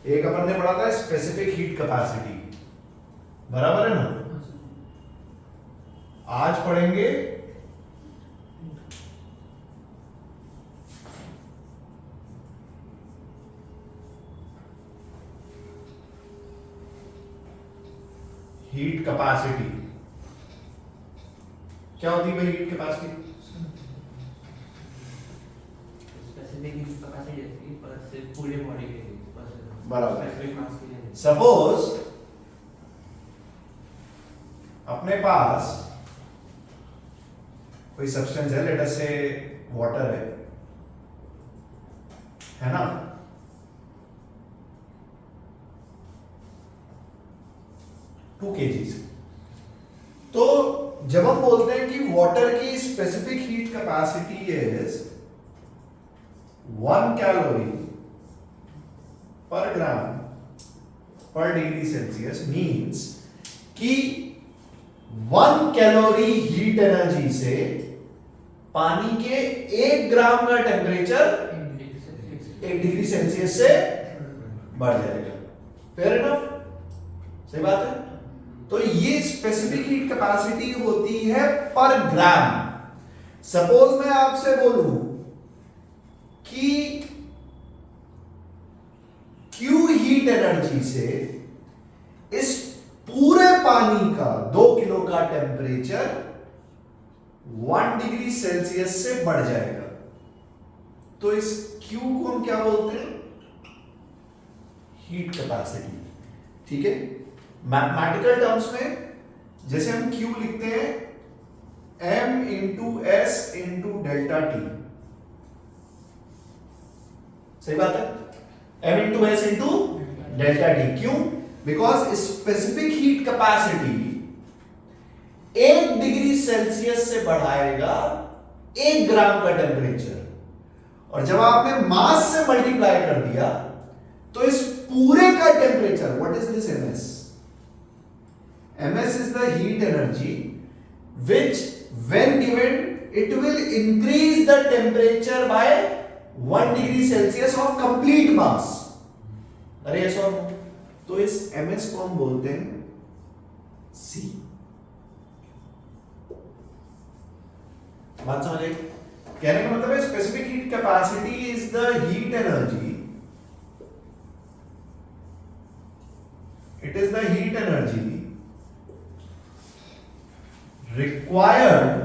एक अपन ने पढ़ा था स्पेसिफिक हीट कैपेसिटी, बराबर है ना। आज पढ़ेंगे हीट कैपेसिटी। क्या होती है भाई heat capacity? Specific heat capacity है पर सिर्फ पूरे बॉडी के लिए, बस बराबर। स्पेसिफिक मास के लिए। सपोज अपने पास कोई सब्सटेंस है, लेट अस से वाटर है ना। Two kgs। तो जब हम बोलते हैं कि वाटर की specific heat capacity is 1 calorie पर ग्राम पर डिग्री सेल्सियस, मींस कि 1 कैलोरी हीट एनर्जी से पानी के 1 ग्राम का टेम्परेचर 1 डिग्री सेल्सियस से बढ़ जाएगा। फेयर इनफ, सही बात है। तो ये स्पेसिफिक हीट कैपेसिटी होती है पर ग्राम। सपोज मैं आपसे बोलूं कि Q हीट एनर्जी से इस पूरे पानी का 2 किलो का टेम्परेचर 1 डिग्री सेल्सियस से बढ़ जाएगा, तो इस Q को हम क्या बोलते हैं? Heat capacity. ठीक है, मैथमेटिकल टर्म्स में जैसे हम Q लिखते हैं m into S into delta T, सही बात है, m into S into delta T. क्यों? Because specific heat capacity 1 degree Celsius से बढ़ाएगा 1 ग्राम का टेम्परेचर, और जब आपने मास से मल्टीप्लाई कर दिया तो इस पूरे का temperature, what is this ms? ms is the heat energy which when given it will increase the temperature by 1 degree Celsius of complete mass। अरे yes और no? तो इस ms को हम बोलते हैं c। बात समझ आई? कहने का मतलब है specific heat capacity is the heat energy, it is the heat energy required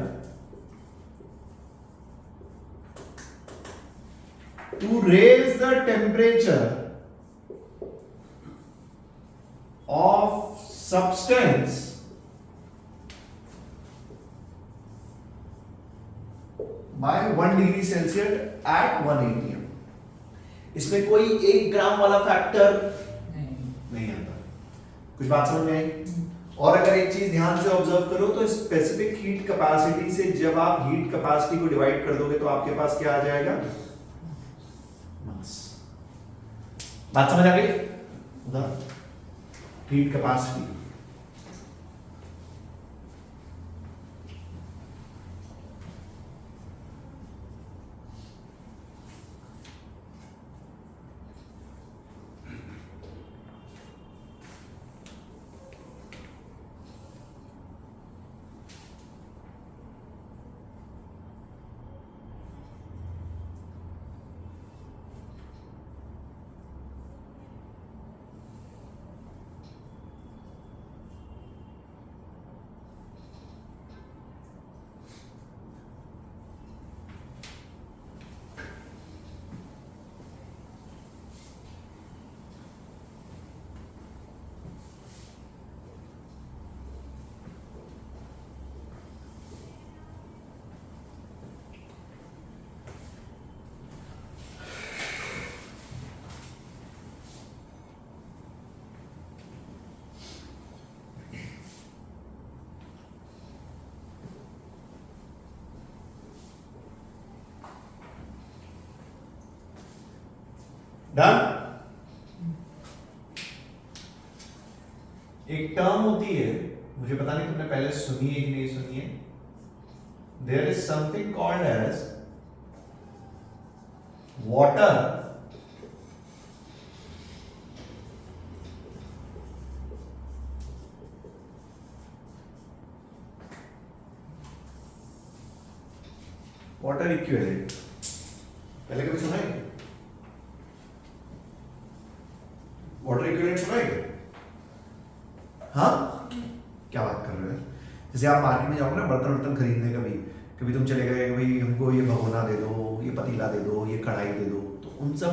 to raise the temperature of substance by 1 degree Celsius at 1 atm। इसमें कोई 1 ग्राम वाला फैक्टर नहीं आता। कुछ बात समझ में आई? और अगर एक चीज ध्यान से ऑब्जर्व करो तो स्पेसिफिक हीट कैपेसिटी से जब आप हीट कैपेसिटी को डिवाइड कर दोगे तो आपके पास क्या आ जाएगा? मास। बात समझ आ गई? Heat capacity. डन। एक टर्म होती है, मुझे पता नहीं तुमने पहले सुनी है कि नहीं सुनी है। There is something called as water water equivalent पहले कभी सुना है? वाटर इक्विवेलेंट सुना है क्या? हाँ, क्या बात कर रहे हो? जैसे आप मार्केट में जाओगे ना बर्तन वर्तन खरीदने, कभी कभी तुम चले गए कि भाई हमको ये भगोना दे दो, ये पतीला दे दो, ये कढ़ाई दे दो, तो उन सब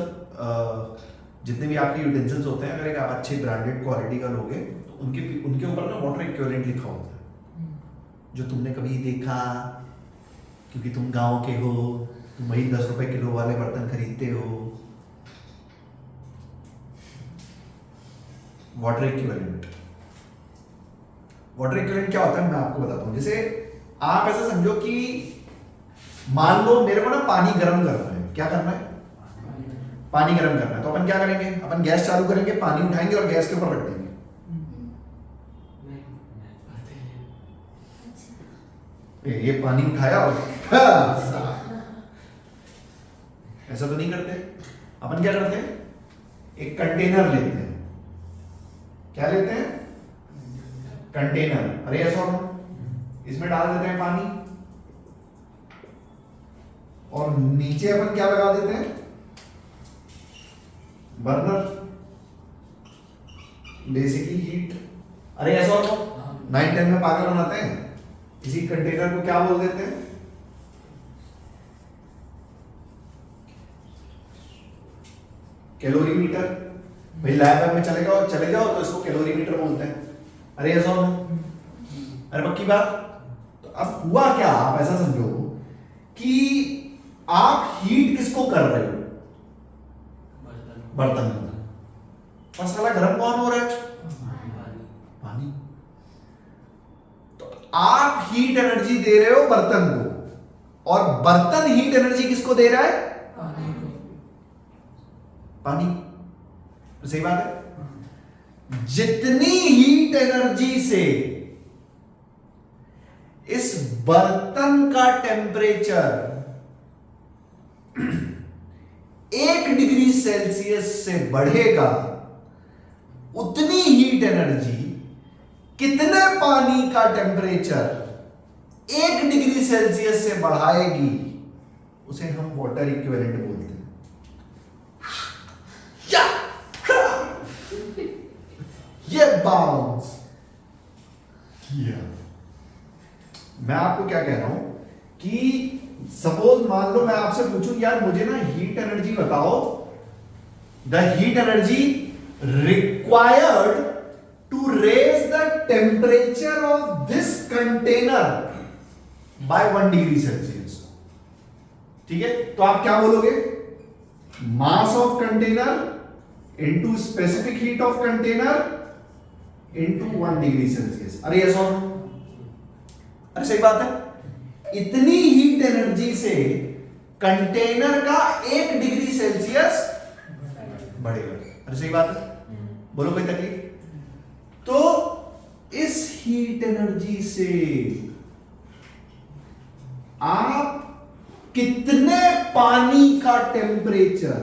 जितने भी आपके यूटेंसिल्स होते हैं, अगर एक आप अच्छे ब्रांडेड क्वालिटी का लोगे तो उनके ऊपर ना वाटर इक्विवेलेंट लिखा होता है, जो तुमने कभी देखा क्योंकि तुम गांव के हो, तुम वही 10 रुपए किलो वाले बर्तन खरीदते हो। वाटर इक्विवेलेंट, वाटर इक्विवेलेंट क्या होता है मैं आपको बताता हूं। जैसे आप ऐसा समझो कि मान लो मेरे को ना पानी गर्म करना है। क्या करना है? पानी गर्म करना है। तो अपन क्या करेंगे? अपन गैस चालू करेंगे, पानी उठाएंगे और गैस के ऊपर रख देंगे। ये पानी उठाया और ऐसा तो नहीं करते। अपन क्या करते हैं? एक कंटेनर लेते हैं। क्या लेते हैं? कंटेनर। अरे ऐसा इसमें डाल देते हैं पानी और नीचे अपन क्या लगा देते हैं? Burner, basically heat. अरे ऐसा 9-10 में पागल बनाते हैं। इसी कंटेनर को क्या बोल देते हैं? कैलोरीमीटर। भाई लैब में चले जाओ तो इसको कैलोरीमीटर बोलते हैं। अरे ऐसा अरे पक्की बात। तो अब हुआ क्या, आप ऐसा समझो कि आप हीट किसको कर रहे हो? बर्तन में। और साला गर्म कौन हो रहा है? पानी। तो आप हीट एनर्जी दे रहे हो बर्तन को, और बर्तन हीट एनर्जी किसको दे रहा है? पानी। तो सही बात है। जितनी हीट एनर्जी से इस बर्तन का टेम्परेचर 1 डिग्री सेल्सियस से बढ़ेगा, उतनी हीट एनर्जी कितने पानी का टेम्परेचर 1 डिग्री सेल्सियस से बढ़ाएगी, उसे हम वाटर इक्विवेलेंट बोलते हैं। ये बाउंस किया। मैं आपको क्या कह रहा हूं कि सपोज मान लो मैं आपसे पूछूं यार मुझे ना हीट एनर्जी बताओ, the heat energy required to raise the temperature of this container by 1 degree Celsius. ठीक है, तो आप क्या बोलोगे? Mass of container into specific heat of container into 1 degree Celsius. अरे यस और नो? अरे सही बात है। इतनी हीट एनर्जी से कंटेनर का 1 डिग्री सेल्सियस बढ़ेगा। अरे सही बात है। बोलो कोई तकलीफ? तो इस हीट एनर्जी से आप कितने पानी का टेम्परेचर,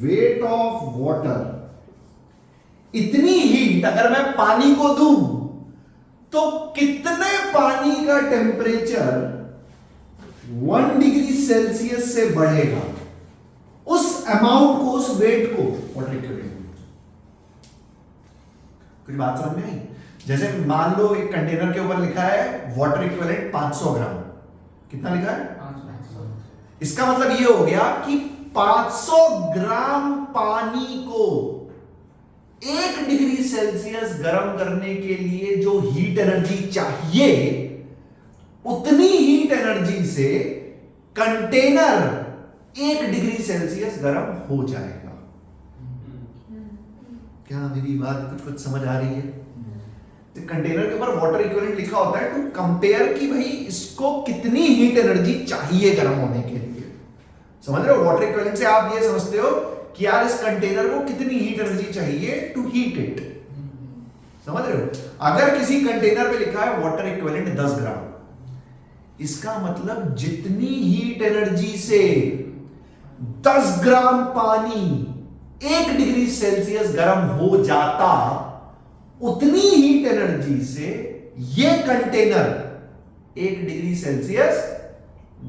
वेट ऑफ वाटर, इतनी हीट अगर मैं पानी को दूं तो कितने पानी का टेम्परेचर 1 डिग्री सेल्सियस से बढ़ेगा, उस अमाउंट को, उस वेट को वाटर इक्विवेलेंट। कुछ बात समझ में आई? जैसे मान लो एक कंटेनर के ऊपर लिखा है वाटर इक्विवेलेंट 500 ग्राम। कितना लिखा है? 500। इसका मतलब ये हो गया कि 500 ग्राम पानी को 1 डिग्री सेल्सियस गर्म करने के लिए जो हीट एनर्जी चाहिए, उतनी हीट एनर्जी से कंटेनर 1 डिग्री सेल्सियस गर्म हो जाएगा। क्या मेरी बात कुछ समझ आ रही है? तो कंटेनर के ऊपर वाटर इक्विवेलेंट लिखा होता है टू कंपेयर कि भाई इसको कितनी हीट एनर्जी चाहिए गर्म होने के लिए। समझ रहे हो? वाटर इक्विवेलेंट से आप ये समझते हो कि यार इस कंटेनर को कितनी हीट एनर्जी चाहिए टू हीट इट। समझ रहे हो? अगर किसी कंटेनर पे लिखा है वाटर इक्विवेलेंट 10 ग्राम, इसका मतलब जितनी हीट एनर्जी से 10 ग्राम पानी 1 डिग्री सेल्सियस गर्म हो जाता, उतनी हीट एनर्जी से ये कंटेनर 1 डिग्री सेल्सियस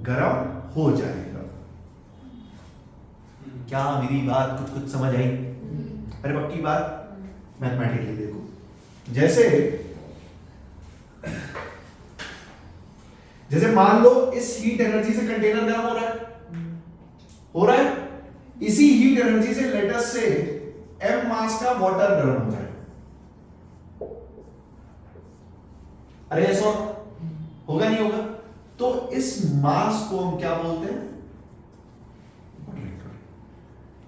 गर्म हो जाएगा। क्या मेरी बात कुछ कुछ समझ आई? अरे पक्की बात, मैथमेटिकली देखो, जैसे मान लो इस हीट एनर्जी से कंटेनर गर्म हो रहा है, इसी हीट एनर्जी से लेटस से m मास का वाटर गर्म हो जाए। अरे ऐसा होगा नहीं होगा? तो इस मास को हम क्या बोलते हैं?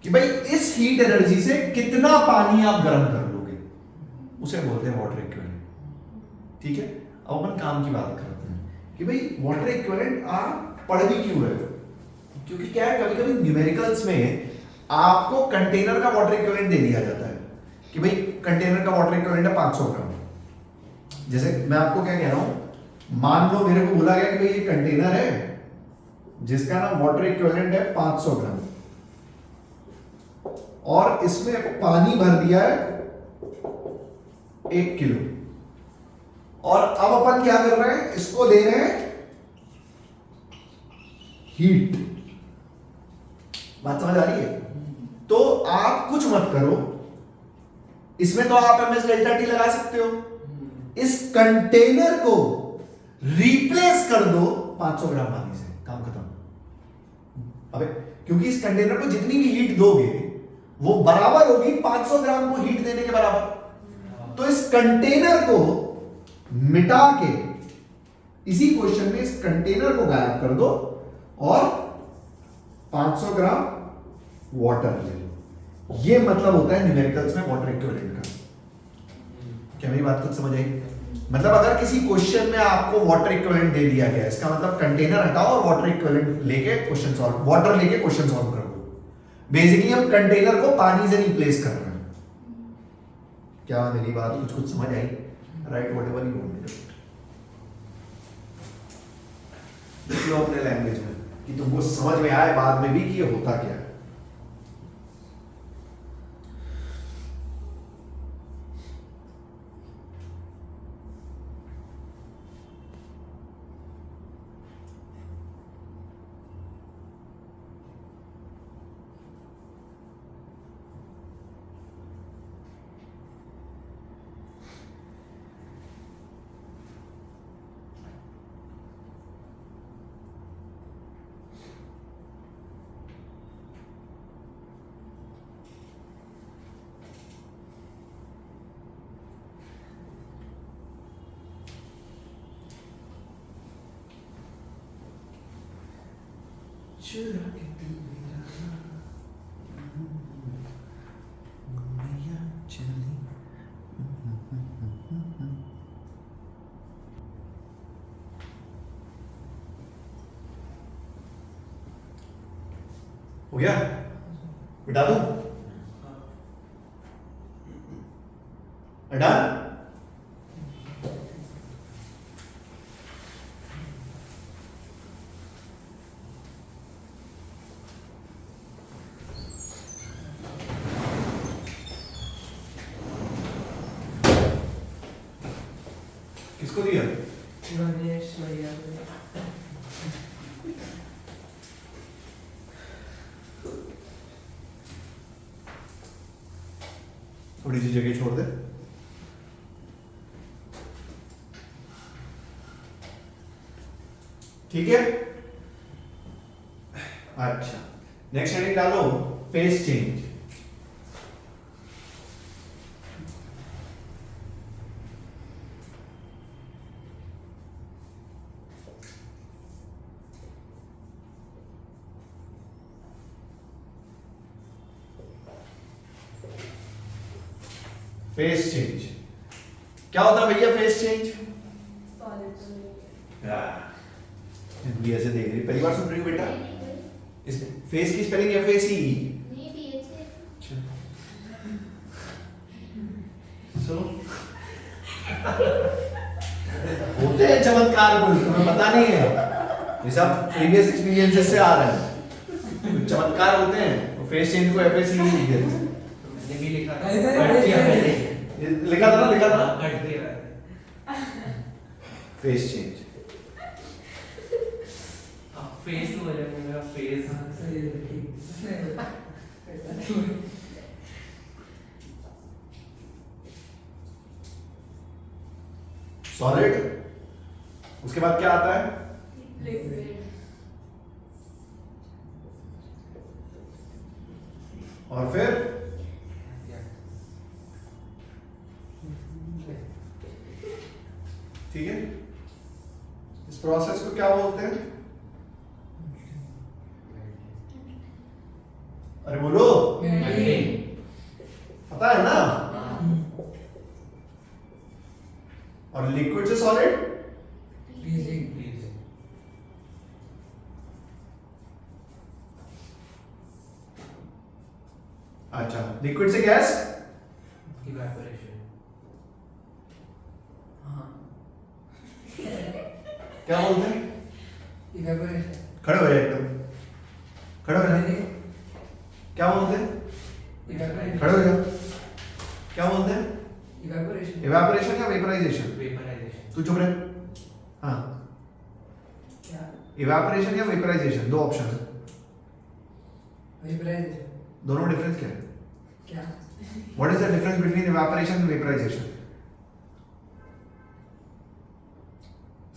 कि भाई इस हीट एनर्जी से कितना पानी आप गर्म कर लोगे, उसे बोलते हैं वाटर इक्विवेलेंट। ठीक है, अब अपन काम की बात करते हैं कि भाई वाटर इक्विवेलेंट आप पढ़ भी क्यों रहे हो? क्योंकि क्या है, कभी कभी न्यूमेरिकल्स में आपको कंटेनर का वाटर इक्विवेलेंट दे दिया जाता है कि भाई कंटेनर का वाटर इक्विवेलेंट है 500 ग्राम। जैसे मैं आपको क्या कह रहा हूं, मान लो मेरे को बोला गया कि भाई ये कंटेनर है जिसका ना वाटर इक्विवेलेंट है 500 ग्राम, और इसमें पानी भर दिया है 1 किलो, और अब अपन क्या कर रहे हैं, इसको दे रहे हैं हीट। बात समझ आ रही है? तो आप कुछ मत करो, इसमें तो आप एमएस डेल्टा टी लगा सकते हो, इस कंटेनर को रिप्लेस कर दो 500 ग्राम पानी से, काम खत्म। अबे क्योंकि इस कंटेनर को जितनी भी हीट दोगे वो बराबर होगी 500 ग्राम को हीट देने के बराबर। तो इस कंटेनर को मिटा के इसी क्वेश्चन में इस कंटेनर को गायब कर दो और 500 ग्राम वाटर ले लो। ये मतलब होता है न्यूमेरिकल्स में वाटर इक्विवेलेंट का। क्या मेरी बात कुछ समझ आई? मतलब अगर किसी क्वेश्चन में आपको वाटर इक्विवेलेंट दे दिया गया, इसका मतलब कंटेनर हटाओ और वाटर इक्विवेलेंट लेके क्वेश्चन सॉल्व, वाटर लेके क्वेश्चन सॉल्व कर दो। बेसिकली हम कंटेनर को पानी से रिप्लेस कर रहे हैं। क्या मेरी बात कुछ कुछ समझ आई? Right, whatever you want. लिख लो अपने लैंग्वेज में कि तुमको समझ में आए बाद में भी कि ये होता क्या है। चुरा के दिल मेरा मैया चली। हो गया? मिटा दूं? डन? किसको दिया? गणेश भैया को। थोड़ी सी जगह छोड़ दे। ठीक है, अच्छा नेक्स्ट हेडिंग डालो, फेस चेंज। फेस चेंज क्या होता है भैया? फेस चेंज भी ऐसे देख रही, पहली बार सुन रही हूँ बेटा? इस फेस की स्पेलिंग FACE। सो होते हैं चमत्कार, कुछ तुम्हें पता नहीं है, ये सब प्रीवियस एक्सपीरियंसेस से आ रहे हैं। कुछ चमत्कार होते हैं। फेस चेंज को FACE लिख दिया, मैंने भी लिखा था, लिखा था ना, लिखा था। कट दिया। फेस चेंज फेस बोला मेरा फेस। हाँ, सही है, ठीक है। सॉलिड, उसके बाद क्या आता है? लिक्विड, और फिर ठीक है, इस प्रोसेस को क्या बोलते हैं? अरे बोलो, पता है ना? और लिक्विड से सॉलिड, फ्रीजिंग, अच्छा, लिक्विड से गैस, इवेपोरेशन। हाँ, क्या बोलते हैं? इवेपोरेशन, खड़े हो जाए एकदम, खड़े हो जाए, नहीं, क्या बोलते हैं? इवेपोरेशन, खड़े हो जाओ, क्या बोलते हैं? इवेपोरेशन, इवेपोरेशन या वेपराइजेशन? वेपराइजेशन। तू चुप रहे। हाँ, क्या? इवेपोरेशन या वेपराइजेशन, दो ऑप्शन है, वेपराइजेशन, दोनों में डिफरेंस क्या है? क्या? What is the difference between evaporation and vaporisation?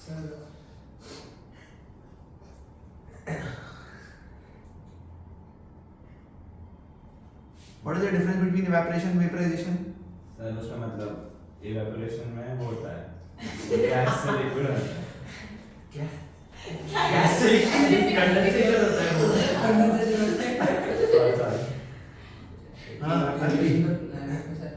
Sir, what is the difference between evaporation and vaporisation? Sir उसमें मतलब इवेपोरेशन में वो होता है गैस से लिक्विड होता है। क्या? गैस से कंडेंसेशन होता है वो। कंडेंसेशन होता है। Sorry. हाँ, अभी सर,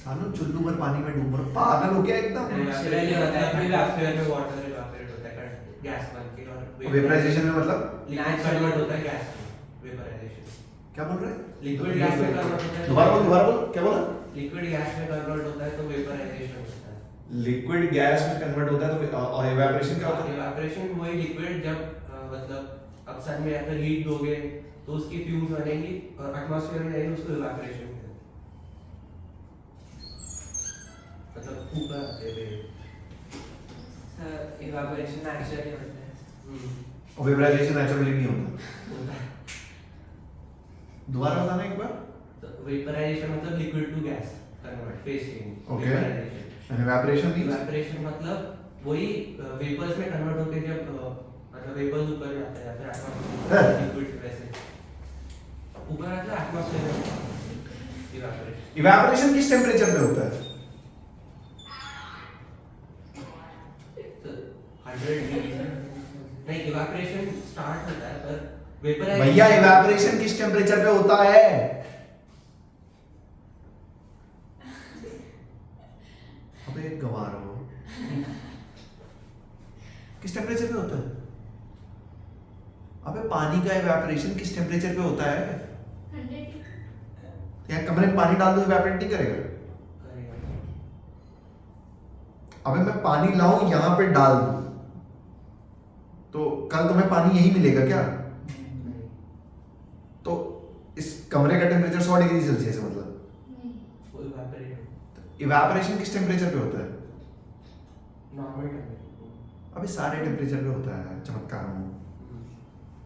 सानू चुल्लू पर पानी में डूब रहा, पागल हो गया एकदम। नेचुरली होता है, फिर एटमॉस्फेयर में वाटर इवेपोरेट होता है, गैस बन के। और वेपराइजेशन में मतलब लिक्विड कन्वर्ट होता है गैस में, वेपराइजेशन। क्या बोल रहे? लिक्विड गैस में कन्वर्ट होता है। दोबारा बोल, क्या बोला? लिक्विड गैस में कन्वर्ट होता है तो वेपराइजेशन होता है। लिक्विड गैस में कन्वर्ट होता है तो और इवेपोरेशन क्या होता है? इवेपोरेशन वही लिक्विड जब मतलब अब सन में अगर हीट दोगे तो उसकी फ्यूम्स बनेंगी और एटमॉस्फेयर में जाएंगी, उसको इवेपोरेशन कहते हैं। मतलब ऊपर आते हुए। इवेपोरेशन नेचुरली होता है। और वेपराइजेशन नेचुरली नहीं होता। होता है। दोबारा बताना एक बार। तो वेपराइजेशन मतलब liquid to gas convert, phase change. Okay. Vaporisation. And evaporation means evaporation मतलब वही वेपर्स में कन्वर्ट होके जब मतलब वेपर्स ऊपर जाता है या फिर एटमॉस्फेयर लिक्विड वैसे ऊपर आता है एटमॉस्फेयर में इवेपोरेशन। इवेपोरेशन किस टेम्परेचर पे होता है? तो 100 डिग्री नहीं, इवेपोरेशन स्टार्ट होता है पर वेपर भैया इवेपोरेशन किस टेम्परेचर पे होता है? अबे गवार हो, किस टेम्परेचर पे होता है? अबे पानी का इवेपोरेशन किस टेम्परेचर पे होता है? 100 यार कमरे में पानी डाल दो, इवेपोरेट नहीं करेगा? अबे मैं पानी लाऊं यहां पे डाल दूं तो कल तुम्हें पानी यही मिलेगा क्या? तो इस कमरे का टेम्परेचर 100 डिग्री सेल्सियस है, मतलब नहीं, वो इवेपोरेट इवेपोरेशन किस टेम्परेचर पे होता है? Normal temperature. अबे सारे टेम्परेचर पे होता है, चमत्कार हूँ।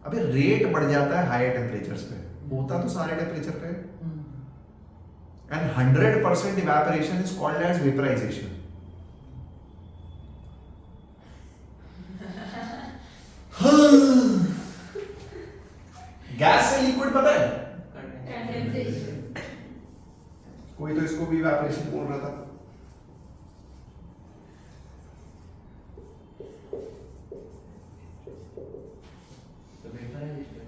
अबे रेट बढ़ जाता है हायर टेम्परेचर्स पे, होता तो सारे टेम्परेचर पे। And 100% evaporation is called as vaporisation. Gas से लिक्विड पता है? कंडेंसेशन, कोई तो इसको भी इवेपोरेशन बोल रहा था। तो वेपराइजेशन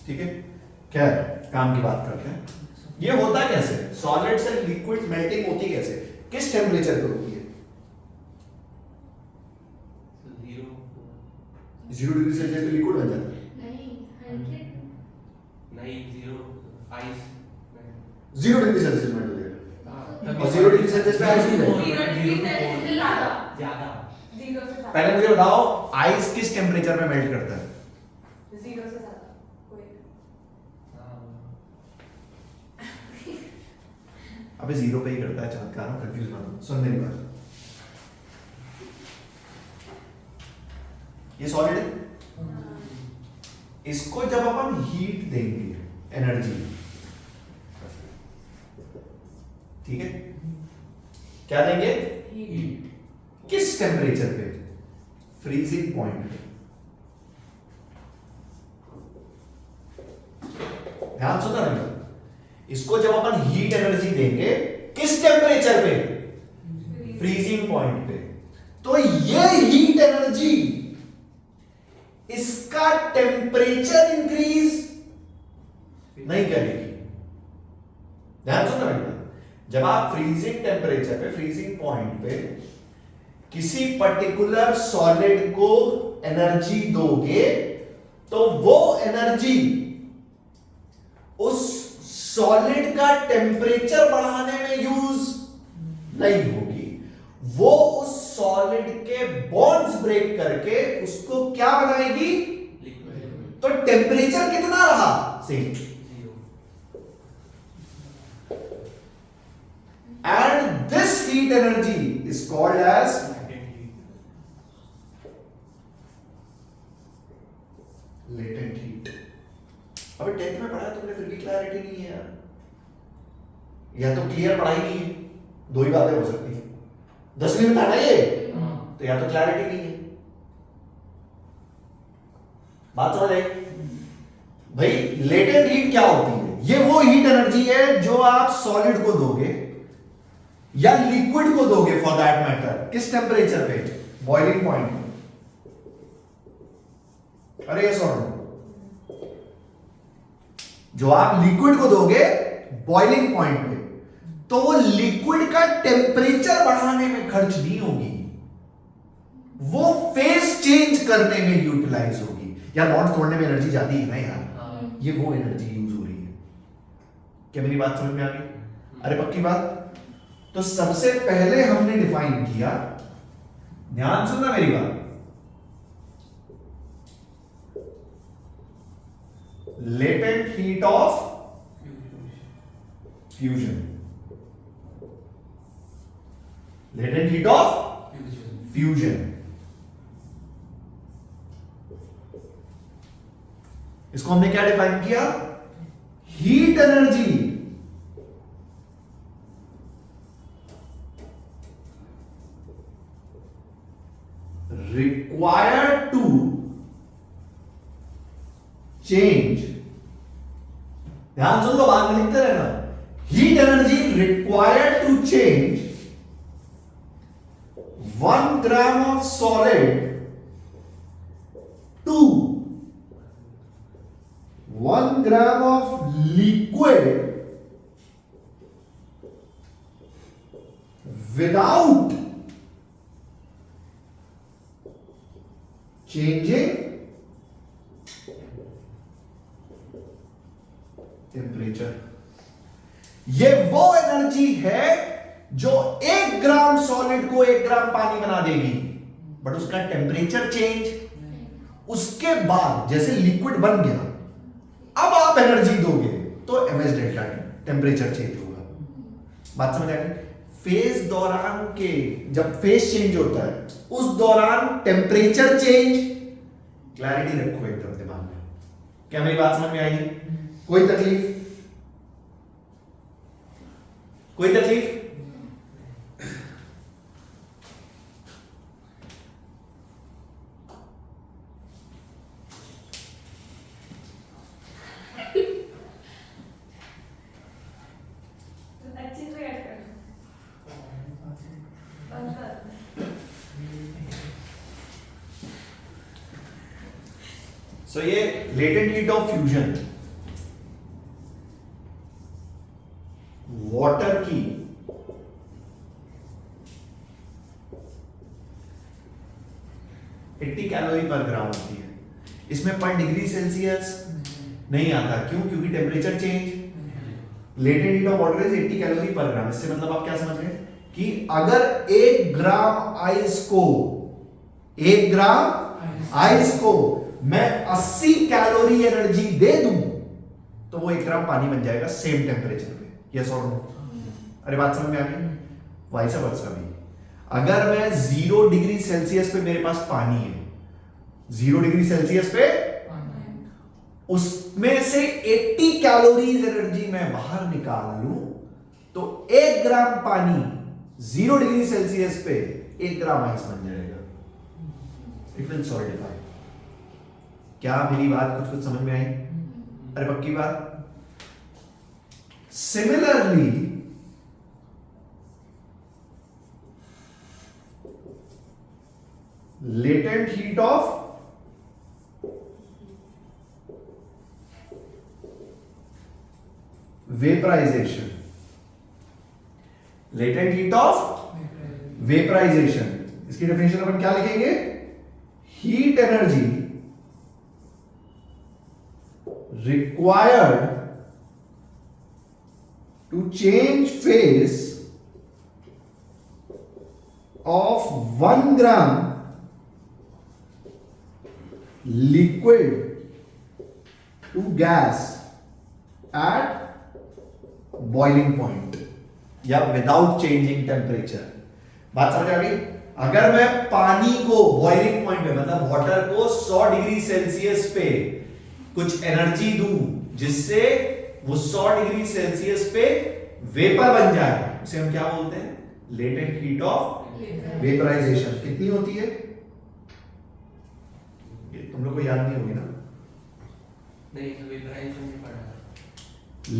ठीक है, क्या काम की बात करते हैं। ये होता कैसे? सॉलिड से लिक्विड मेल्टिंग होती कैसे? किस टेम्परेचर पे होती है? 0 डिग्री सेल्सियस पे लिक्विड बन जाता है। नहीं 100 नहीं 0 आइस 0 डिग्री सेल्सियस में हो जाएगा। और 0 डिग्री सेल्सियस पे आइस नहीं बनेगा। 0 डिग्री सेल्सियस से ज्यादा, ज्यादा 0 से ज्यादा, पहले मुझे बताओ आइस किस टेम्परेचर पे मेल्ट करता है? 0 से ज्यादा कोई अबे जीरो पे ही करता है चमत्कार, कंफ्यूज मत हो। सुन मेरी बात, ये सॉलिड है, इसको जब अपन हीट देंगे, एनर्जी, ठीक है, क्या देंगे? किस टेम्परेचर पे? फ्रीजिंग पॉइंट पे। ध्यान सुनना नहीं, इसको जब अपन हीट एनर्जी देंगे किस टेम्परेचर पे? फ्रीजिंग पॉइंट पे। तो ये हीट एनर्जी, इसका टेम्परेचर इंक्रीज नहीं करेगी। ध्यान सुनना बेटा, जब आप फ्रीजिंग टेम्परेचर पे, फ्रीजिंग पॉइंट पे किसी पर्टिकुलर सॉलिड को एनर्जी दोगे तो वो एनर्जी उस सॉलिड का टेम्परेचर बढ़ाने में यूज नहीं होगी, वो उस सॉलिड के बॉन्ड्स ब्रेक करके उसको क्या बनाएगी? लिक्विड। तो टेम्परेचर कितना रहा? Same. And this heat energy is called as latent heat. अबे 10th में पढ़ा तुमने, फिर भी क्लैरिटी नहीं है यार, या तो क्लियर पढ़ाई नहीं है, दो ही बातें हो सकती हैं। 10वीं में था ना ये, तो या तो क्लैरिटी नहीं है। बात समझ आई भाई? लेटेंट हीट क्या होती है? ये वो हीट एनर्जी है जो आप सॉलिड को दोगे या लिक्विड को दोगे फॉर दैट मैटर, किस टेम्परेचर पे? बॉइलिंग पॉइंट पे। अरे यस और नो? जो आप लिक्विड को दोगे बॉइलिंग पॉइंट पे, तो वो लिक्विड का टेम्परेचर बढ़ाने में खर्च नहीं होगी, वो फेज चेंज करने में यूटिलाइज होगी। यार बॉन्ड तोड़ने में एनर्जी जाती है ना यार, ये वो एनर्जी यूज हो रही है। क्या मेरी बात समझ में आ गई? अरे पक्की बात। तो सबसे पहले हमने डिफाइन किया, ध्यान सुनना मेरी बात, latent heat of fusion. Latent heat of fusion, इसको हमने क्या डिफाइन किया? Heat energy required to change, ध्यान सुन लो, बाद में लिखते रहना, heat energy required to change 1 gram of solid to 1 gram of liquid without changing temperature. ये वो एनर्जी है जो 1 ग्राम सॉलिड को 1 ग्राम पानी बना देगी, बट उसका टेम्परेचर चेंज, उसके बाद जैसे लिक्विड बन गया, अब आप एनर्जी दोगे तो MS delta T, temperature change होगा। बात समझ आ गई? फेज दौरान के, जब फेज चेंज होता है उस दौरान टेम्परेचर चेंज, क्लैरिटी रखो एकदम दिमाग में। क्या मेरी बात समझ में आएगी? कोई तकलीफ? कोई तकलीफ? अच्छे से ऐड कर। सो ये latent heat of fusion water की एट्टी कैलोरी पर ग्राम होती है। इसमें पर डिग्री सेल्सियस नहीं आता, क्यों? क्योंकि temperature change. Latent heat of water is 80 calorie पर ग्राम। इससे मतलब आप क्या समझ गए कि अगर 1 ग्राम आइस को, 1 ग्राम आइस को मैं 80 कैलोरी एनर्जी दे दूं तो वो 1 ग्राम पानी बन जाएगा सेम टेम्परेचर पे। यस और नो? अरे बात समझ में आ गई? वाइस वर्सा भी, अगर मैं 0 डिग्री सेल्सियस पे मेरे पास पानी है, 0 डिग्री सेल्सियस पे उसमें से 80 कैलोरीज एनर्जी मैं बाहर निकाल लूं तो 1 ग्राम पानी 0 डिग्री सेल्सियस पे 1 ग्राम आइस बन जाएगा। It will solidify. क्या मेरी बात कुछ कुछ समझ में आई? अरे पक्की बात। Similarly latent heat of vaporization, latent heat of vaporization, इसकी डेफिनेशन अपन क्या लिखेंगे? Heat energy required to change phase of 1 gram liquid to gas at boiling point या विदाउट चेंजिंग टेम्परेचर। बात समझ आ गई? अगर मैं पानी को बॉइलिंग पॉइंट पे मतलब वाटर को 100 डिग्री सेल्सियस पे कुछ एनर्जी दूं जिससे वो 100 डिग्री सेल्सियस पे वेपर बन जाए, उसे हम क्या बोलते हैं? Latent heat of vaporisation. कितनी होती है? तुम लोग को याद नहीं होगी ना? नहीं, तो वेपराइजेशन नहीं पढ़ा।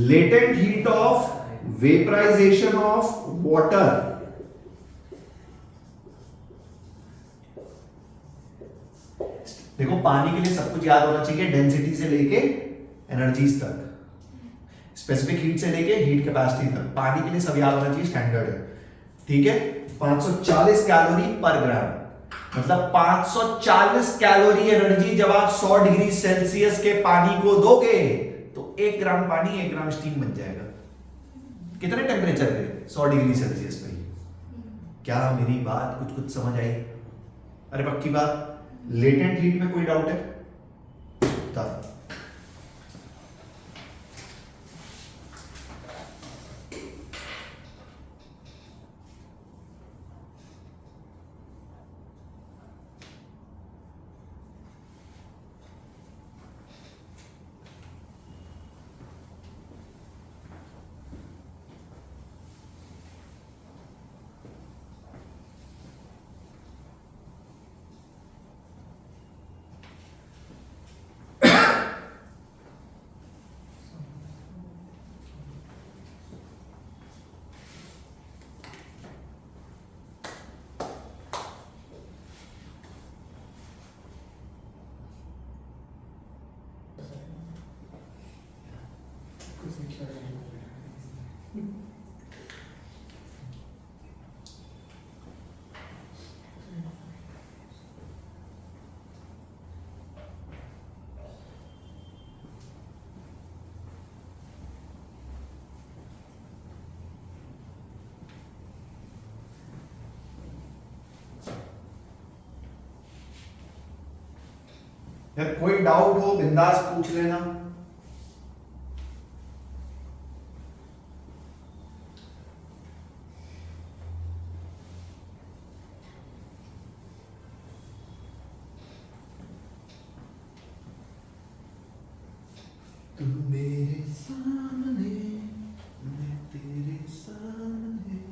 Latent heat of vaporisation of water देखो, पानी के लिए सब कुछ याद होना चाहिए, डेंसिटी से लेके एनर्जीज तक, स्पेसिफिक हीट से लेके हीट कैपेसिटी तक, पानी के लिए सब याद होना चाहिए, स्टैंडर्ड है। ठीक है? 540 कैलोरी पर ग्राम, मतलब 540 कैलोरी एनर्जी जब आप 100 डिग्री सेल्सियस के पानी को दोगे तो 1 ग्राम पानी 1 ग्राम स्टीम बन जाएगा। कितने टेम्परेचर पे? 100 डिग्री सेल्सियस पे। क्या मेरी बात कुछ कुछ समझ आई? अरे पक्की बात। लेटेंट हीट में कोई डाउट है? तब यार कोई डाउट हो बिंदास पूछ लेना। तू मेरे सामने, मैं तेरे सामने।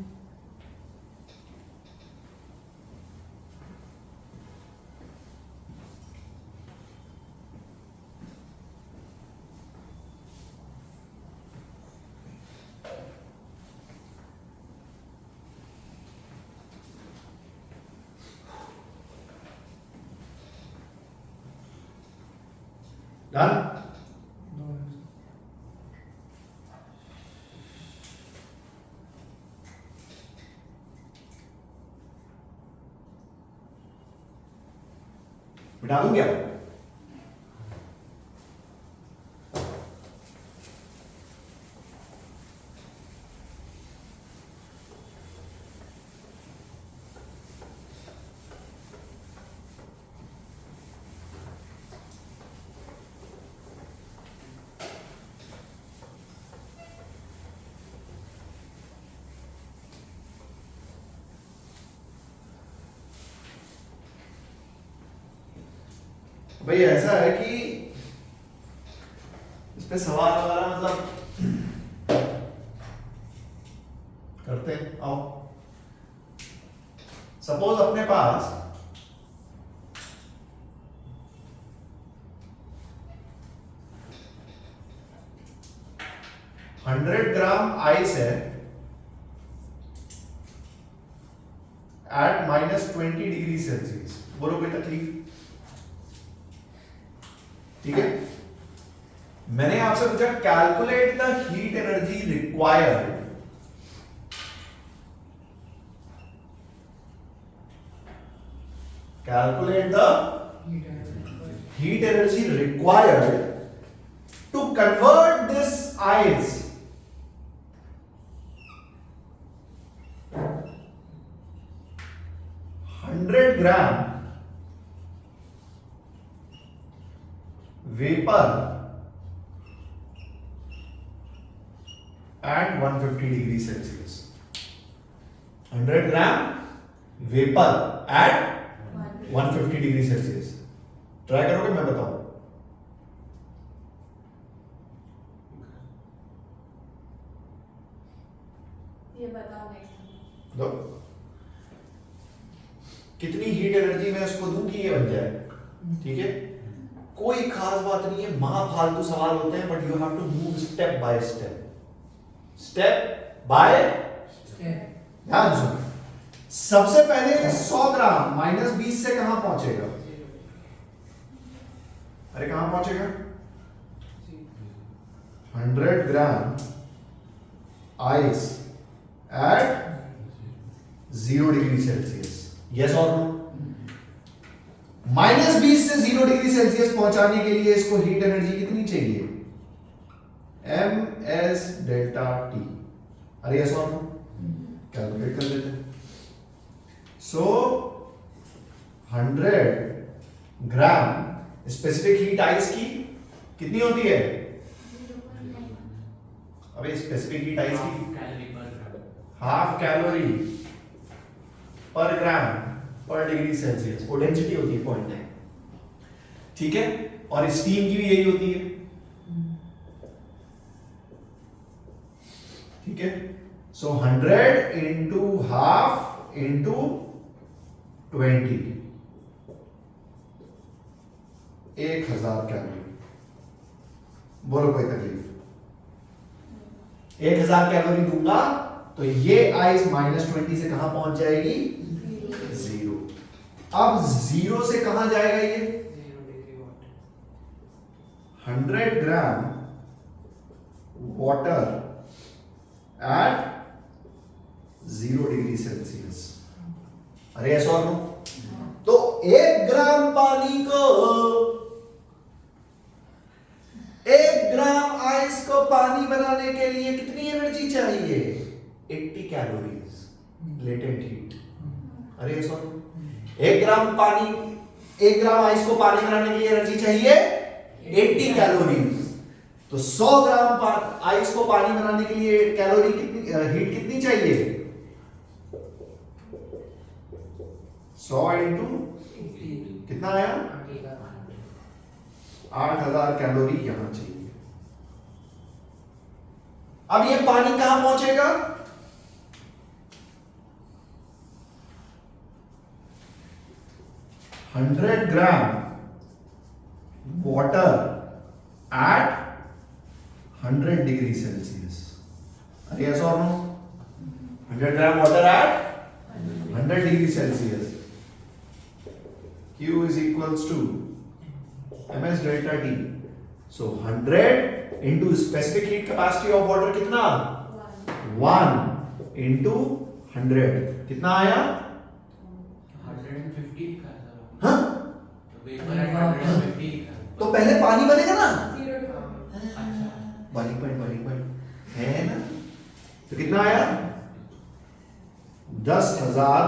Done? बिठा दूं क्या? भाई ऐसा है कि इस पे सवाल वगैरह मतलब करते हैं। आओ, सपोज अपने पास $100 आइस है एट -20 डिग्री सेल्सियस। बोलो कोई तकलीफ? ठीक है, मैंने आपसे पूछा calculate the heat energy required calculate the heat energy required to convert this ice $100 vapor at 150 degrees Celsius. 100 gram vapor at 150 degree Celsius. Try करोगे, मैं बताऊं? ये बताओ नेक्स्ट। दो कितनी हीट एनर्जी मैं उसको दूं कि ये बन जाए। ठीक है, कोई खास बात नहीं है, महाफालतू सवाल होते हैं, but you have to move step by step, step by ध्यान सुनो। सबसे पहले 100 ग्राम -20 से कहां पहुंचेगा? अरे कहां पहुंचेगा? 100 gram ice eight 0 degree Celsius. Yes और नो? -20 से 0 डिग्री सेल्सियस पहुंचाने के लिए इसको हीट एनर्जी कितनी चाहिए? ms delta T. अरे यस और नो? कैलकुलेट कर लेते हैं। So 100 gram specific heat ice की कितनी होती है? अबे स्पेसिफिक हीट आइस की हाफ कैलोरी पर ग्राम पर डिग्री सेल्सियस। वो डेंसिटी होती है, पॉइंट है। ठीक है, और स्टीम की भी यही होती है। ठीक है, सो 100 इंटू हाफ इंटू 20 1000 कैलोरी। बोलो कोई तकलीफ? 1000 कैलोरी दूंगा तो ये आइस -20 से कहां पहुंच जाएगी? 0। अब 0 से कहां जाएगा ये? 100 gram water eight 0 degree Celsius. अरे ऐसा और नो? तो 1 ग्राम पानी को, 1 ग्राम आइस को पानी बनाने के लिए कितनी एनर्जी चाहिए? 80 कैलोरीज लेटेंट हीट। अरे ऐसा? 1 ग्राम पानी, 1 ग्राम आइस को पानी बनाने के लिए एनर्जी चाहिए 80 कैलोरीज। तो 100 ग्राम आइस को पानी बनाने के लिए कैलोरी कितनी, हीट कितनी चाहिए? 100 इंटू कितना आया? 8000 कैलोरी यहां चाहिए। अब ये पानी कहां पहुंचेगा? $100 gram water at 100 degree Celsius. अरे यस और no? 100 gram water at 100 degree Celsius. Q is equals to ms delta T. So 100 into specific heat capacity of water कितना? 1 into 100 कितना आया? 150 का था। हाँ? तो वेपर एट 150 का। तो पहले पानी बनेगा ना? अच्छा। बॉइलिंग पॉइंट है ना? तो कितना आया? 10,000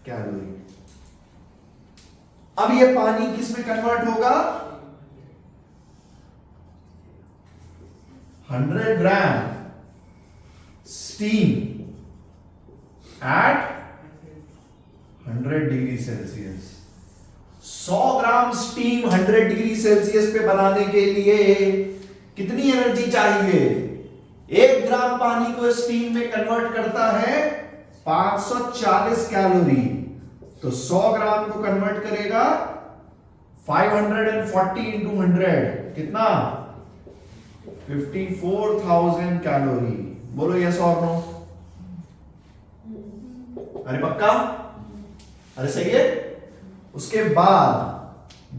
कैलोरी। अब ये पानी किस में कन्वर्ट होगा? 100 gram steam at 100 degree Celsius. 100 gram steam 100 degree Celsius पे बनाने के लिए कितनी एनर्जी चाहिए? 1 ग्राम पानी को स्टीम में कन्वर्ट करता है 540 कैलोरी। तो 100 ग्राम को कन्वर्ट करेगा 540 इंटू 100 कितना? 54,000 कैलोरी। बोलो यस और नो? अरे पक्का? अरे सही है। उसके बाद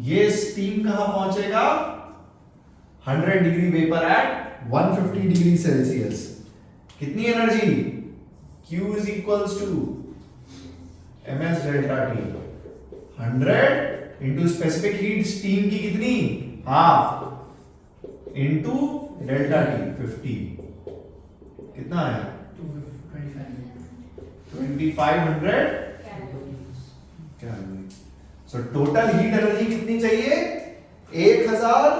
ये स्टीम कहां पहुंचेगा? 100 degree vapour at 150 degree Celsius. कितनी energy? Q is equals to ms delta T। 100 into specific heat steam की कितनी? Half into delta T 50। कितना है? 2500 calorie. So total heat energy कितनी चाहिए? 1000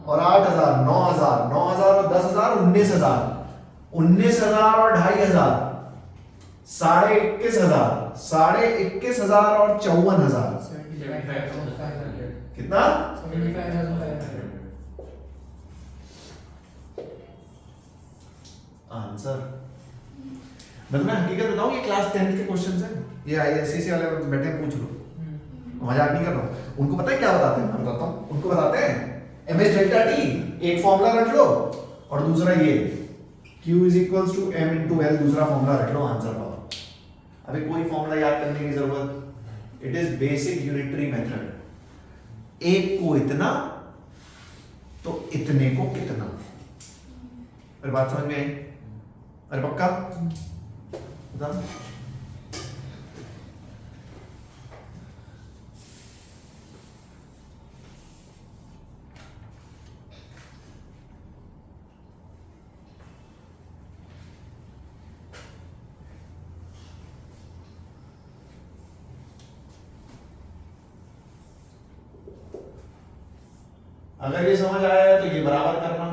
और 8000, 9000, 9000 और 10000, 19000, 19000 और 2500, 21,500, 21,500 और 54,000। 75,500। कितना? 75,500। आंसर मैं तुम्हें हकीकत बताऊं, ये क्लास 10 के क्वेश्चंस हैं। ये आईएससी वाले बैठे हैं, पूछ लो, मजाक नहीं कर रहा हूं। उनको पता है क्या बताते हैं? मैं बताता हूं। उनको बताते हैं ms डेल्टा t, एक फॉर्मूला रख लो, और दूसरा ये q is equals to m into l, दूसरा फॉर्मूला रख लो, आंसर पाओ। अभी कोई फॉर्मूला याद करने की जरूरत, it is basic unitary method. एक को इतना तो इतने को कितना। अरे बात समझ में आई? अरे पक्का? बता। अगर ये समझ आया है तो ये बराबर करना।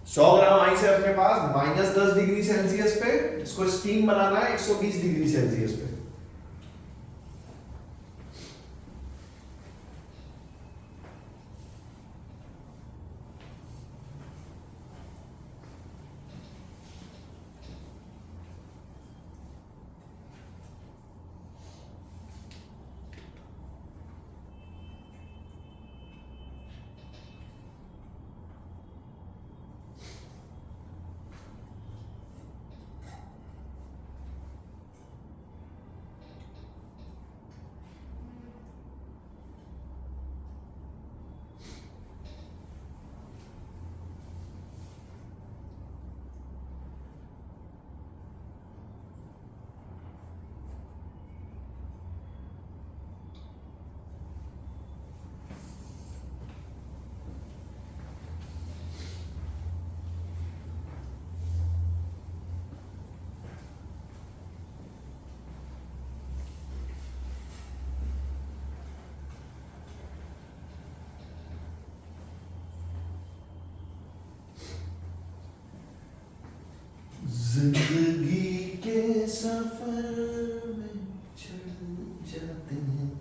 सौ ग्राम आइस है अपने पास -10 डिग्री सेल्सियस पे, इसको स्टीम बनाना है 120 डिग्री सेल्सियस पे। जिंदगी के सफर में चढ़ जाते हैं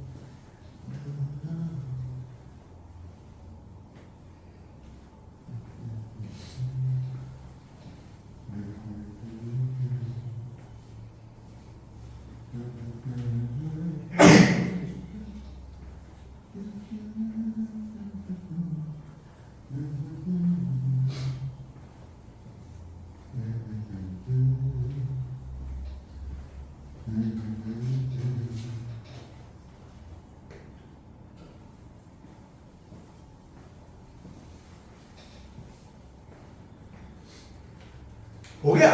हो गया?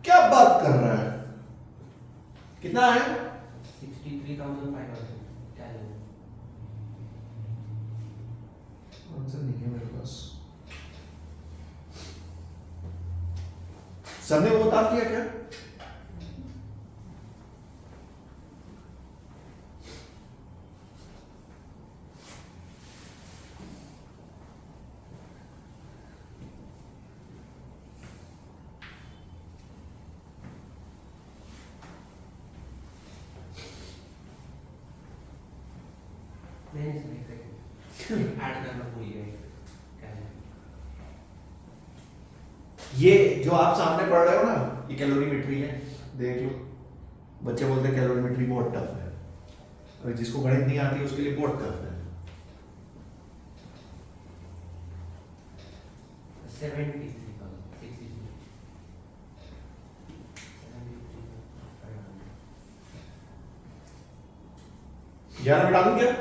क्या बात कर रहा है? कितना है? 63,500 कैलोरी। आंसर नहीं है मेरे पास। सर ने वो बता दिया क्या? नहीं सही ऐड करना भूल गए कैलोरी। ये जो आप सामने पढ़ रहे हो ना, ये कैलोरीमेट्री है, देख लो। बच्चे बोलते हैं कैलोरीमेट्री बहुत टफ है, और जिसको गणित नहीं आती उसके लिए बहुत टफ है। 11 मिटा दूं क्या?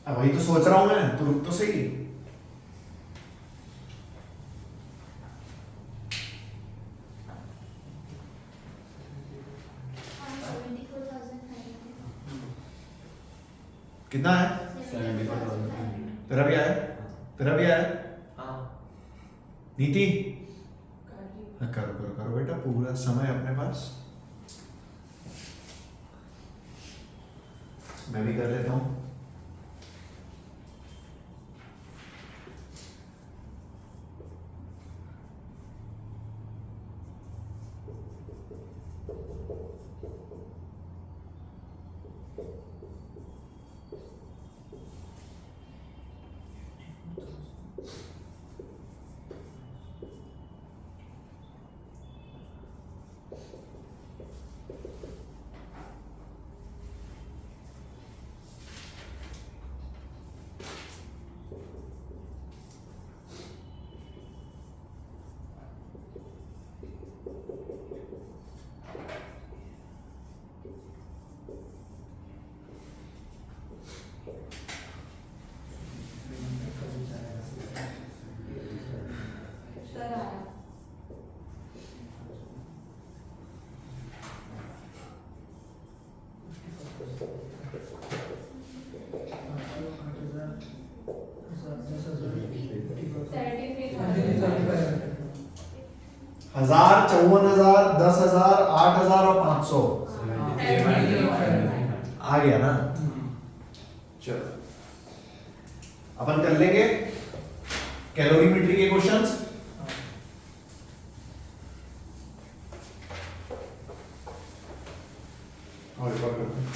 अब वही तो सोच रहा हूं मैं, तो रुक तो सही। कितना है? 74,500। तेरा भी आया? तेरा भी आया? हाँ नीति, करो करो करो बेटा, पूरा समय अपने पास। मैं भी कर लेता हूँ। सर आया। हजार, 54,000, 10,000, 8,000 और 500 आ गया ना? चलो अपन कर लेंगे कैलोरीमेट्री के क्वेश्चंस। और एक और करते हैं।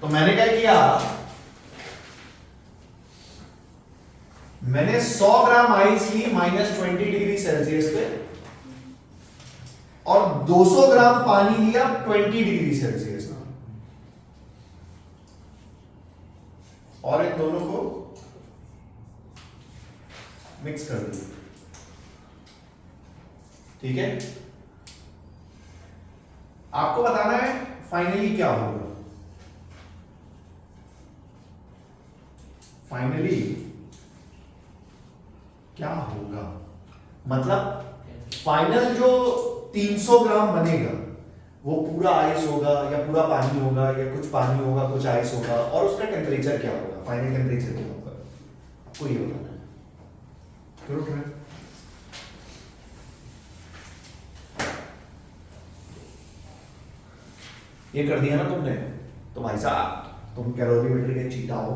तो मैंने क्या किया, मैंने 100 ग्राम आइस ली -20 डिग्री सेल्सियस पे और 200 ग्राम पानी लिया 20 डिग्री सेल्सियस में, और इन दोनों को मिक्स कर दिया। ठीक है, आपको बताना है फाइनली क्या होगा। फाइनली क्या होगा मतलब फाइनल जो 300 ग्राम बनेगा वो पूरा आइस होगा या पूरा पानी होगा या कुछ पानी होगा कुछ आइस होगा, और उसका टेम्परेचर क्या होगा, फाइनल टेम्परेचर क्या होगा, आपको ये बताना है। करो ट्राई। ये कर दिया ना तुमने, तो भाई साहब तुम कैलोरीमेटर के चीटा हो।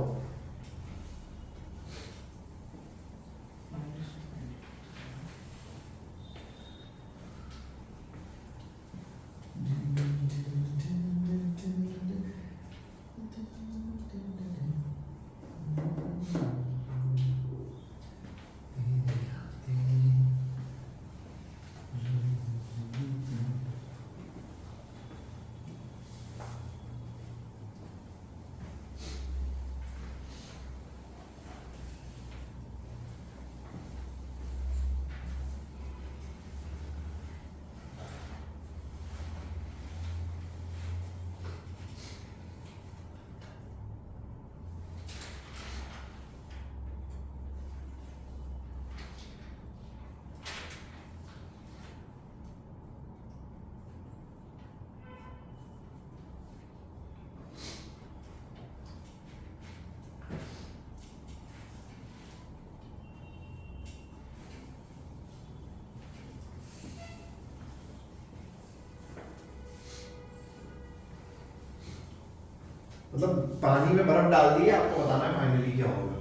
मतलब पानी में बर्फ डाल दी है, आपको बताना है फाइनली क्या होगा।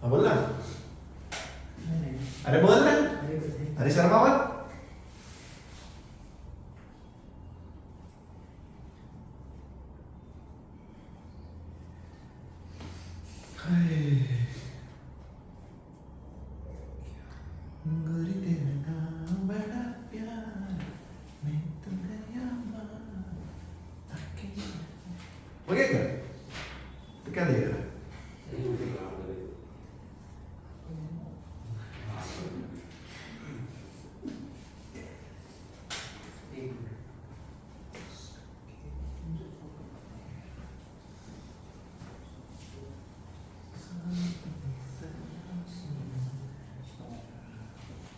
हाँ बोलना, अरे बोलना, अरे शर्मा मत। गोरी तेरा नाम बड़ा प्यार, मैं तुम्हारा हो गया क्या? तो क्या देख रहा है?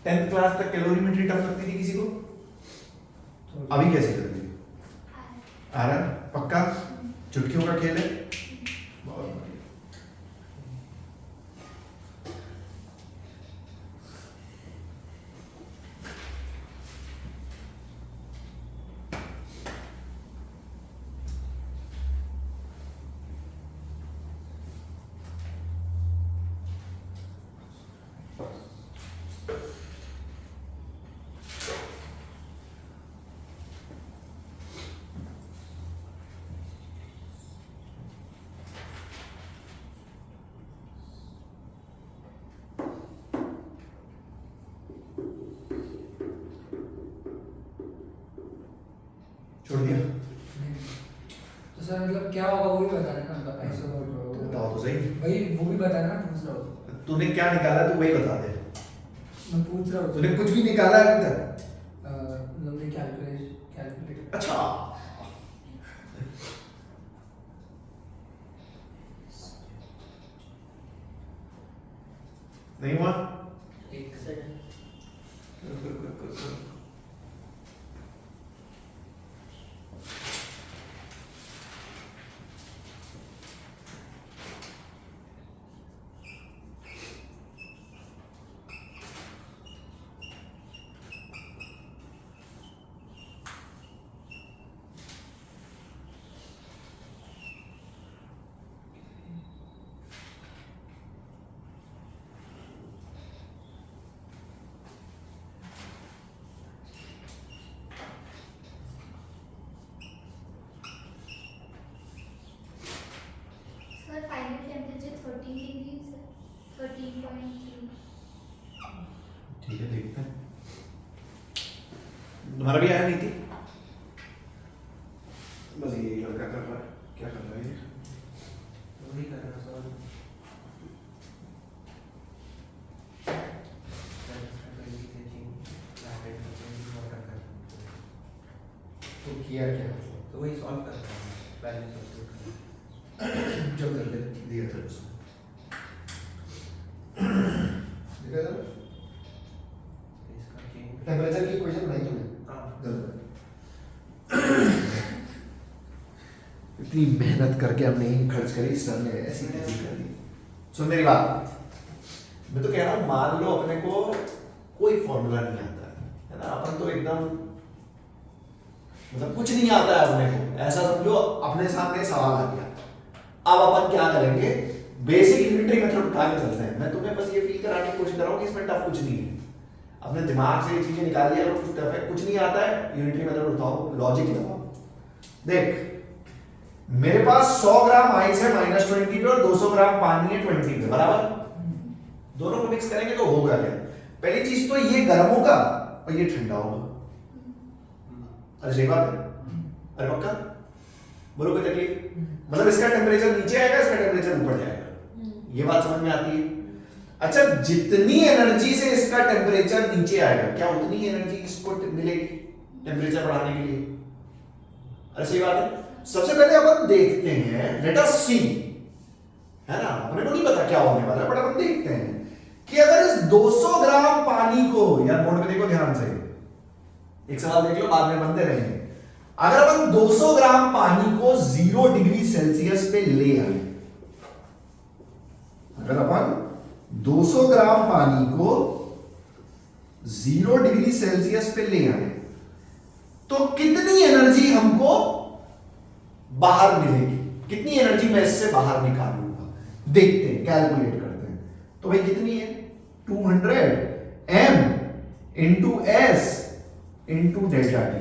टेंथ क्लास तक कैलोरीमेट्री टफ लगती थी किसी को? अभी कैसे लगती है? आ रहा है? पक्का? चुटकियों का खेल है? बहुत बढ़िया। छोड़ दिया? तो सर मतलब क्या होगा वो भी बताना ना, मतलब ऐसे तो हो बताओ तो सही। वही वो भी बताना, पूछ रहा हूँ। तूने क्या निकाला तू वही बता दे। मैं पूछ रहा हूँ। तूने कुछ भी निकाला अभी तक? हमने कैलकुलेट। अच्छा, नहीं हुआ? एक सेकंड। ठीक है, देखते हैं। तुम्हारा भी आया नहीं थी? बस ये लड़का कर रहा है, क्या कर रहा है ये? वही कर रहा सर। तो किया क्या? तो वही सॉल्व कर रहा है, बैलेंस सब्स्टिट्यूट कर चल कर ले, दिया था उसको। देखा जरा? इसका चेंज। टेम्परेचर की इक्वेशन बनाई तुमने? हाँ। जल्द। इतनी मेहनत करके हमने इन खर्च करी, सर ने ऐसी तैसी कर दी। सुन मेरी बात, मैं तो कह रहा हूँ मान लो अपने को कोई फॉर्मूला नहीं आता है ना, अपन तो एकदम मतलब कुछ नहीं आता है अपने को, ऐसा समझो अपने सामने सवाल आ गया। अब अपन क्या करेंगे, बेसिक यूनिटरी मेथड उठा के चलते हैं। मैं तुम्हें बस ये फील कराने की कोशिश कर रहा हूँ कि इसमें टफ कुछ नहीं है, अपने दिमाग से ये चीजें निकाल लिया, कुछ टफ है कुछ नहीं आता है, यूनिटरी मेथड उठाओ, लॉजिक लगाओ। देख मेरे पास 100 ग्राम आइस है -20 पे और 200 ग्राम पानी है 20 पे, बराबर? दोनों को मिक्स करेंगे तो होगा क्या? पहली चीज तो ये गर्म होगा और ये ठंडा होगा। अरे सही बात है, अरे पक्का? बोलो कोई तकलीफ? मतलब इसका टेम्परेचर नीचे आएगा, इसका टेम्परेचर ऊपर जाएगा, ये बात समझ में आती है? अच्छा, जितनी एनर्जी से इसका टेम्परेचर नीचे आएगा, क्या उतनी एनर्जी इसको मिलेगी टेम्परेचर बढ़ाने के लिए? अरे सही बात है। सबसे पहले अपन देखते हैं, लेट अस सी, है ना, अपने को नहीं पता क्या होने वाला है, बट अपन देखते हैं कि अगर इस 200 ग्राम पानी को, यार बोर्ड पे देखो ध्यान से, एक सवाल देख लो बाद में बनते रहेंगे। अगर अपन 200 ग्राम पानी को 0 डिग्री सेल्सियस पे ले आए, अगर अपन 200 ग्राम पानी को 0 डिग्री सेल्सियस पे ले आए तो कितनी एनर्जी हमको बाहर मिलेगी, कितनी एनर्जी मैं इससे बाहर निकालूंगा? देखते हैं, कैलकुलेट करते हैं। तो भाई कितनी है? 200 m into S into delta T.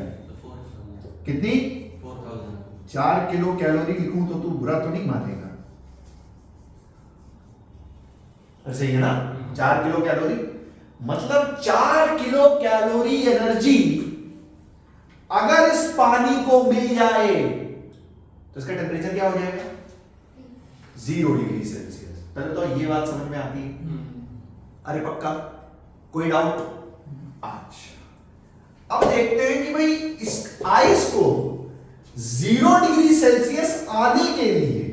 कितनी? 4000। 4 किलो कैलोरी लिखूं तो तू बुरा तो नहीं मानेगा? सही है ना? 4 किलो कैलोरी मतलब 4 किलो कैलोरी एनर्जी अगर इस पानी को मिल जाए तो इसका टेम्परेचर क्या हो जाएगा? 0 डिग्री सेल्सियस। पहले तो ये बात समझ में आती है? अरे पक्का? कोई डाउट? अच्छा, अब देखते हैं कि भाई इस आइस को 0 डिग्री सेल्सियस आने के लिए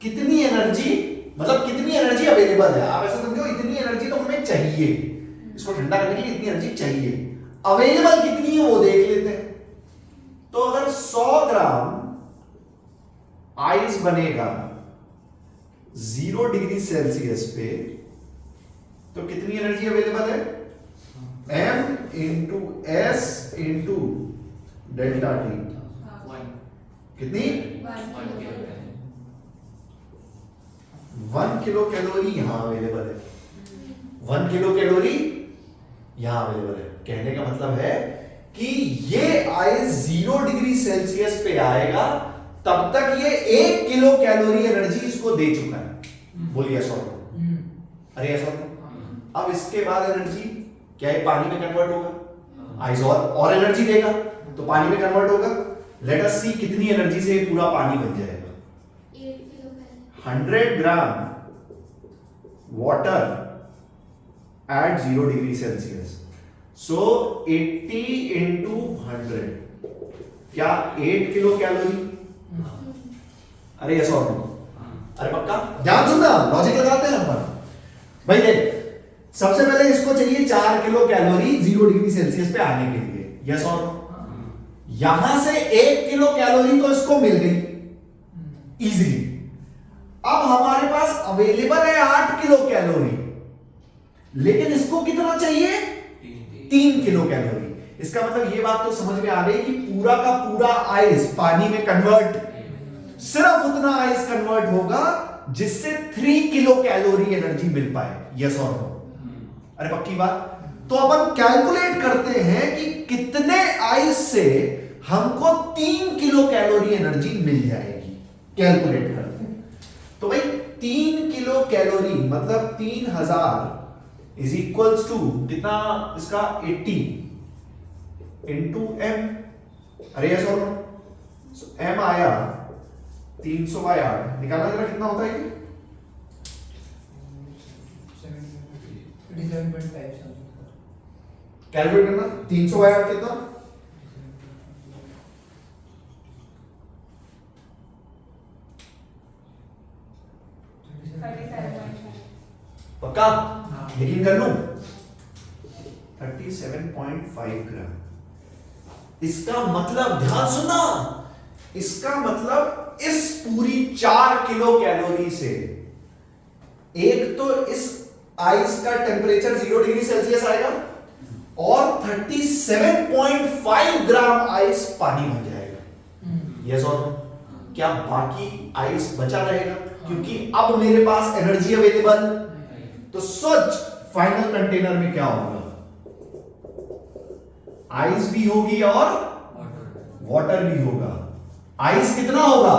कितनी एनर्जी, मतलब कितनी एनर्जी अवेलेबल है। आप ऐसा समझो इतनी एनर्जी तो हमें चाहिए, इसको ठंडा करने के लिए इतनी एनर्जी चाहिए, अवेलेबल कितनी है वो देख लेते हैं। तो अगर 100 ग्राम आइस बनेगा 0 डिग्री सेल्सियस पे तो कितनी एनर्जी अवेलेबल है? m into S into delta T. कितनी? 1 किलो कैलोरी यहां अवेलेबल है, 1 किलो कैलोरी यहां अवेलेबल है। कहने का मतलब है कि ये आइस 0 डिग्री सेल्सियस पे आएगा तब तक ये 1 किलो कैलोरी एनर्जी इसको दे चुका है। बोलिए सौ। अरे ऐसा अब इसके बाद एनर्जी क्या है? पानी में कन्वर्ट होगा, आइस और एनर्जी देगा तो पानी में कन्वर्ट होगा। लेट अस सी कितनी एनर्जी से पूरा पानी बन जाएगा। 100 gram water eight 0 degree Celsius, सो 80 इंटू 100 क्या 8 किलो कैलोरी? अरे यस और नो? अरे पक्का? ध्यान सुनना, लॉजिक लगाते हैं अपन। भाई देख, सबसे पहले इसको चाहिए 4 किलो कैलोरी 0 डिग्री सेल्सियस पे आने के लिए, यस और नो? यहां से 1 किलो कैलोरी तो इसको मिल गई इजीली। अब हमारे पास अवेलेबल है 8 किलो कैलोरी, लेकिन इसको कितना चाहिए? 3 किलो कैलोरी। इसका मतलब ये बात तो समझ में आ गई कि पूरा का पूरा आइस पानी में कन्वर्ट, सिर्फ उतना आइस कन्वर्ट होगा जिससे 3 किलो कैलोरी एनर्जी मिल पाए, यस और नो? अरे पक्की बात? तो अपन कैलकुलेट करते हैं कि कितने आइस से हमको 3 किलो कैलोरी एनर्जी मिल जाएगी। कैलकुलेट करते हैं तो भाई 3 किलो कैलोरी मतलब 3000 इज इक्वल्स टू कितना इसका 80 इंटू एम। अरे यस और नो, एम आया 300/8, निकालना जरा कितना होता है ये? 37.5 कैलकुलेट करना 300/8 कितना? 37.5 पक्का यकीन कर लूं? 37.5 ग्राम। इसका मतलब ध्यान सुनना, इसका मतलब इस पूरी 4 किलो कैलोरी से एक तो इस आइस का टेम्परेचर 0 डिग्री सेल्सियस आएगा और 37.5 ग्राम आइस पानी बन जाएगा। यस और नो? क्या बाकी आइस बचा रहेगा? क्योंकि अब मेरे पास एनर्जी अवेलेबल। तो सोच फाइनल कंटेनर में क्या होगा? आइस भी होगी और वाटर भी होगा। आइस कितना होगा?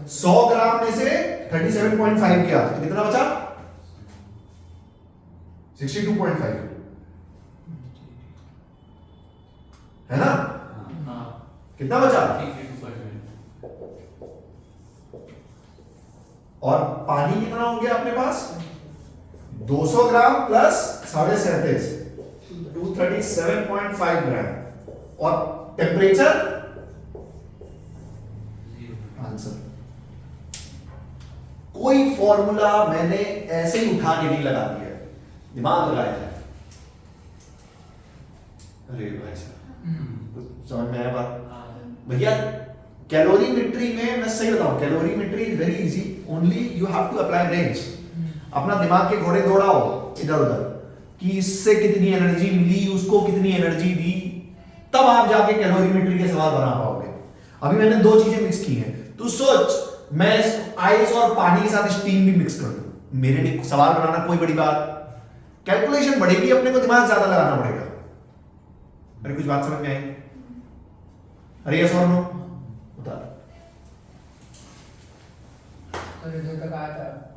100 ग्राम में से 37.5 क्या तो कितना बचा? 62.5 है ना? कितना बचा? 62%। और पानी कितना हो गया अपने पास? 200 ग्राम प्लस 37.5 237.5 ग्राम। और टेम्परेचर आंसर। कोई फॉर्मूला मैंने ऐसे ही उठा के नहीं लगा दिया, दिमाग लगाया है। अरे भाई साहब समझ में आया बात? भैया कैलोरीमेट्री में मैं सही बताऊं, calorimetry is very easy, only you have to apply range. अपना दिमाग के घोड़े दौड़ाओ इधर उधर कि इससे कितनी एनर्जी मिली, उसको कितनी एनर्जी दी, तब आप जाके कैलोरीमेट्री के सवाल बना पाओगे। अभी मैंने दो चीजें मिक्स की हैं। तू सोच मैं आइस और पानी के साथ स्टीम भी मिक्स कर दूं, मेरे लिए सवाल बनाना कोई बड़ी बात? कैलकुलेशन बढ़ेगी, अपने को दिमाग ज्यादा लगाना पड़ेगा। अरे कुछ बात समझ में आई? अरे यस और नो? बता। सर इधर तक आया था